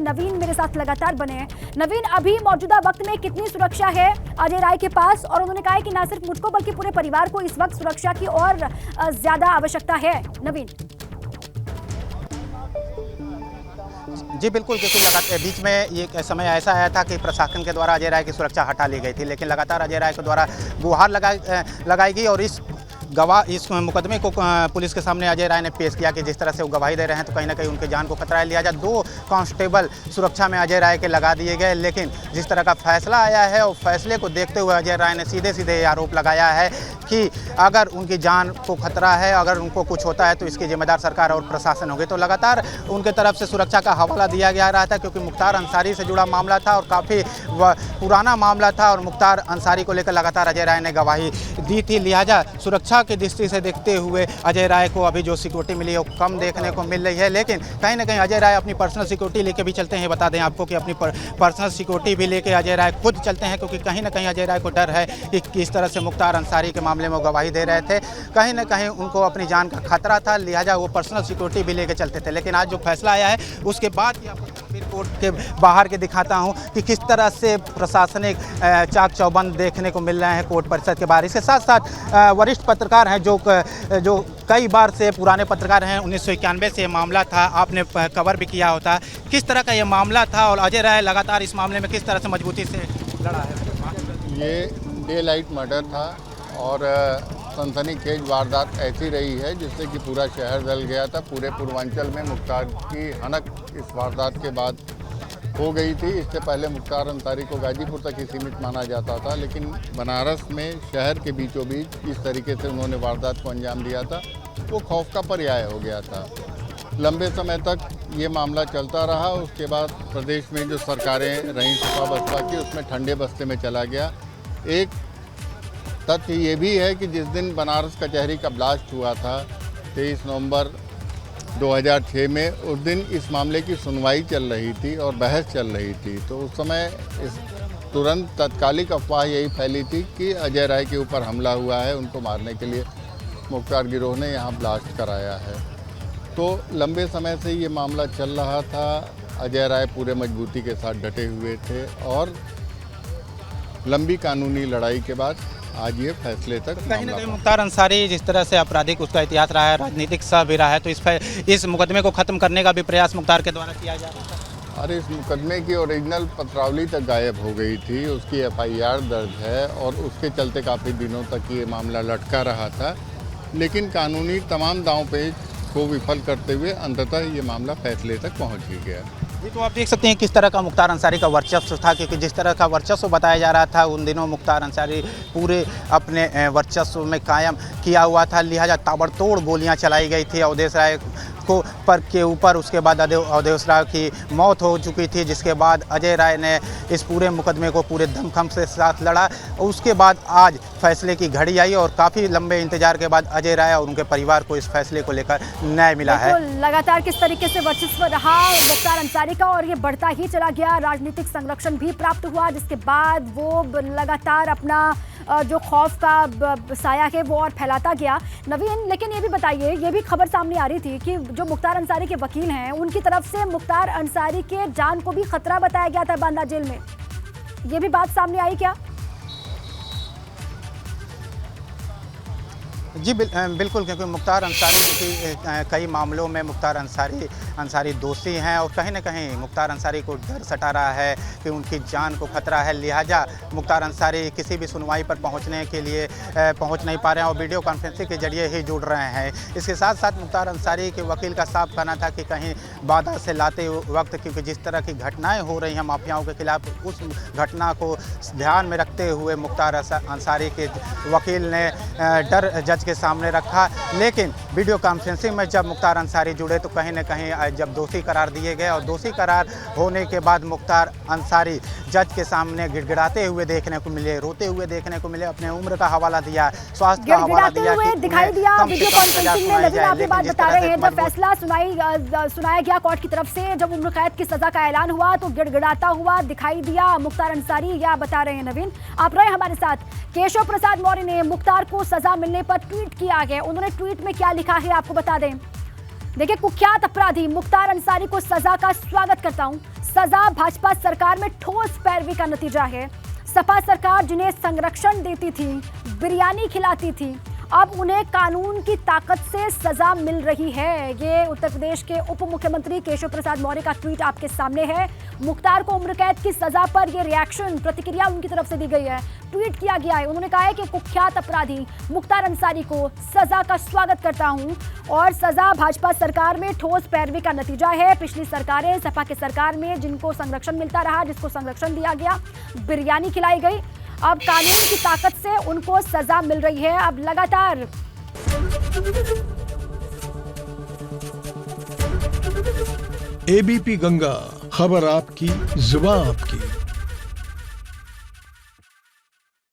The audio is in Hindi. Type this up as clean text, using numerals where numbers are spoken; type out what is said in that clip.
नवीन मेरे साथ लगातार बने हैं। नवीन, अभी मौजूदा वक्त में कितनी सुरक्षा है अजय राय के पास? और उन्होंने कहा है कि न सिर्फ मुझको बल्कि पूरे परिवार को इस वक्त सुरक्षा की और ज्यादा आवश्यकता है। नवीन जी बिल्कुल, क्योंकि लगातार बीच में ये समय ऐसा आया था कि प्रशासन के द्वारा अजय राय की सुरक्षा हटा ली गई थी, लेकिन लगातार अजय राय के द्वारा गुहार लगाई गई और इस मुकदमे को पुलिस के सामने अजय राय ने पेश किया कि जिस तरह से वो गवाही दे रहे हैं तो कहीं ना कहीं उनकी जान को खतरा है। लिहाजा 2 कांस्टेबल सुरक्षा में अजय राय के लगा दिए गए, लेकिन जिस तरह का फैसला आया है और फैसले को देखते हुए अजय राय ने सीधे सीधे आरोप लगाया है कि अगर उनकी जान को खतरा है, अगर उनको कुछ होता है तो इसकी जिम्मेदार सरकार और प्रशासन होगी। तो लगातार उनके तरफ से सुरक्षा का हवाला दिया जा रहा था, क्योंकि मुख्तार अंसारी से जुड़ा मामला था और काफ़ी पुराना मामला था और मुख्तार अंसारी को लेकर लगातार अजय राय ने गवाही दी थी। लिहाजा सुरक्षा की दृष्टि से देखते हुए अजय राय को अभी जो सिक्योरिटी मिली है वो कम देखने को मिल रही है, लेकिन कहीं ना कहीं अजय राय अपनी पर्सनल सिक्योरिटी लेके भी चलते हैं। बता दें आपको कि अपनी पर्सनल सिक्योरिटी भी लेके अजय राय खुद चलते हैं, क्योंकि कहीं ना कहीं अजय राय को डर है कि किस तरह से मुख्तार अंसारी के मामले में गवाही दे रहे थे, कहीं ना कहीं उनको अपनी जान का खतरा था। लिहाजा वो पर्सनल सिक्योरिटी भी लेके चलते थे। लेकिन आज जो फैसला आया है उसके बाद कोर्ट के बाहर के दिखाता हूं कि किस तरह से प्रशासनिक चाक चौबंद देखने को मिल रहे हैं कोर्ट परिसर के बाहर। इसके साथ साथ वरिष्ठ पत्रकार हैं जो कई बार से पुराने पत्रकार हैं, 1991 से ये मामला था, आपने कवर भी किया होता। किस तरह का ये मामला था और अजय राय लगातार इस मामले में किस तरह से मजबूती से लड़ा है? ये डे लाइट मर्डर था और सनसनीखेज वारदात ऐसी रही है जिससे कि पूरा शहर जल गया था। पूरे पूर्वांचल में मुख्तार की हनक इस वारदात के बाद हो गई थी। इससे पहले मुख्तार अंसारी को गाजीपुर तक ही सीमित माना जाता था, लेकिन बनारस में शहर के बीचों बीच जिस तरीके से उन्होंने वारदात को अंजाम दिया था वो खौफ का पर्याय हो गया था। लंबे समय तक ये मामला चलता रहा। उसके बाद प्रदेश में जो सरकारें रहीं सपा बसपा की, उसमें ठंडे बस्ते में चला गया। एक तथ्य ये भी है कि जिस दिन बनारस कचहरी का ब्लास्ट हुआ था 23 नवंबर 2006 में, उस दिन इस मामले की सुनवाई चल रही थी और बहस चल रही थी। तो उस समय तुरंत तत्कालिक अफवाह यही फैली थी कि अजय राय के ऊपर हमला हुआ है, उनको मारने के लिए मुख्तार गिरोह ने यहाँ ब्लास्ट कराया है। तो लंबे समय से ये मामला चल रहा था। अजय राय पूरे मजबूती के साथ डटे हुए थे और लंबी कानूनी लड़ाई के बाद आज ये फैसले तक कहीं ना कहीं मुख्तार अंसारी जिस तरह से आपराधिक उसका इतिहास रहा है, राजनीतिक सह भी रहा है, तो इस मुकदमे को खत्म करने का भी प्रयास मुख्तार के द्वारा किया जा रहा था। अरे इस मुकदमे की ओरिजिनल पत्रावली तक गायब हो गई थी, उसकी FIR दर्ज है और उसके चलते काफ़ी दिनों तक ये मामला लटका रहा था। लेकिन कानूनी तमाम दांव पेच को विफल करते हुए अंततः ये मामला फैसले तक पहुँच ही गया। जी, तो आप देख सकते हैं किस तरह का मुख्तार अंसारी का वर्चस्व था, क्योंककि जिस तरह का वर्चस्व बताया जा रहा था उन दिनों मुख्तार अंसारी पूरे अपने वर्चस्व में कायम किया हुआ था। लिहाजा ताबड़तोड़ गोलियां चलाई गई थी अवधेश राय के ऊपर। उसके बाद अवधेश राय की मौत हो चुकी थी, जिसके बाद अजय राय ने इस पूरे मुकदमे को पूरे दमखम से साथ लड़ा। उसके बाद आज फैसले की घड़ी आई और काफ़ी लंबे इंतजार के बाद अजय राय और उनके परिवार को इस फैसले को लेकर न्याय मिला है। लगातार किस तरीके से वर्चस्व रहा मुख्तार अंसारी का और ये बढ़ता ही चला गया, राजनीतिक संरक्षण भी प्राप्त हुआ, जिसके बाद वो लगातार अपना जो खौफ का साया है वो और फैलाता गया। नवीन, लेकिन ये भी बताइए, ये भी खबर सामने आ रही थी कि जो मुख्तार अंसारी के वकील हैं उनकी तरफ से मुख्तार अंसारी के जान को भी खतरा बताया गया था बांदा जेल में। ये भी बात सामने आई क्या? जी बिल्कुल, क्योंकि मुख्तार अंसारी की कई मामलों में मुख्तार अंसारी दोषी हैं और कहीं ना कहीं मुख्तार अंसारी को डर सता रहा है कि उनकी जान को खतरा है। लिहाजा मुख्तार अंसारी किसी भी सुनवाई पर पहुंचने के लिए पहुंच नहीं पा रहे हैं और वीडियो कॉन्फ्रेंसिंग के जरिए ही जुड़ रहे हैं। इसके साथ साथ मुख्तार अंसारी के वकील का साफ कहना था कि कहीं बाधा से लाते वक्त, क्योंकि जिस तरह की घटनाएँ हो रही हैं माफियाओं के खिलाफ, उस घटना को ध्यान में रखते हुए मुख्तार अंसारी के वकील ने डर जज के सामने रखा। लेकिन वीडियो कॉन्फ्रेंसिंग में जब मुख्तार अंसारी जुड़े तो कहीं ना कहीं जब दोषी करार दिए गए और दोषी करार होने के बाद मुख्तार अंसारी जज के सामने गिड़गिड़ाते हुए देखने को मिले, रोते हुए देखने को मिले, अपने उम्र का हवाला दिया, स्वास्थ्य का हवाला दिया, दिखाई दिया वीडियो कॉन्फ्रेंसिंग में। नवीन, आप ये बात बता रहे हैं, जब फैसला सुनाया गया कोर्ट की तरफ से, जब उम्र कैद की सजा का ऐलान हुआ तो गिड़गिड़ाता हुआ दिखाई दिया मुख्तार अंसारी, या बता रहे हैं नवीन। आप रहे हमारे साथ। केशव प्रसाद मौर्य ने मुख्तार को सजा मिलने पर ट्वीट किया है, उन्होंने ट्वीट में क्या लिखा है आपको बता दें। देखिए, कुख्यात अपराधी मुख्तार अंसारी को सजा का स्वागत करता हूं। सजा भाजपा सरकार में ठोस पैरवी का नतीजा है। सपा सरकार जिन्हें संरक्षण देती थी, बिरयानी खिलाती थी, अब उन्हें कानून की ताकत से सजा मिल रही है। ये उत्तर प्रदेश के उप मुख्यमंत्री केशव प्रसाद मौर्य का ट्वीट आपके सामने है। मुख्तार को उम्र कैद की सजा पर ये रिएक्शन, प्रतिक्रिया उनकी तरफ से दी गई है, ट्वीट किया गया है। उन्होंने कहा है कि कुख्यात अपराधी मुख्तार अंसारी को सजा का स्वागत करता हूं और सजा भाजपा सरकार में ठोस पैरवी का नतीजा है। पिछली सरकारें, सपा की सरकार में जिनको संरक्षण मिलता रहा, जिसको संरक्षण दिया गया, बिरयानी खिलाई गई, अब कानून की ताकत से उनको सजा मिल रही है। अब लगातार एबीपी गंगा, खबर आपकी, जुबान आपकी।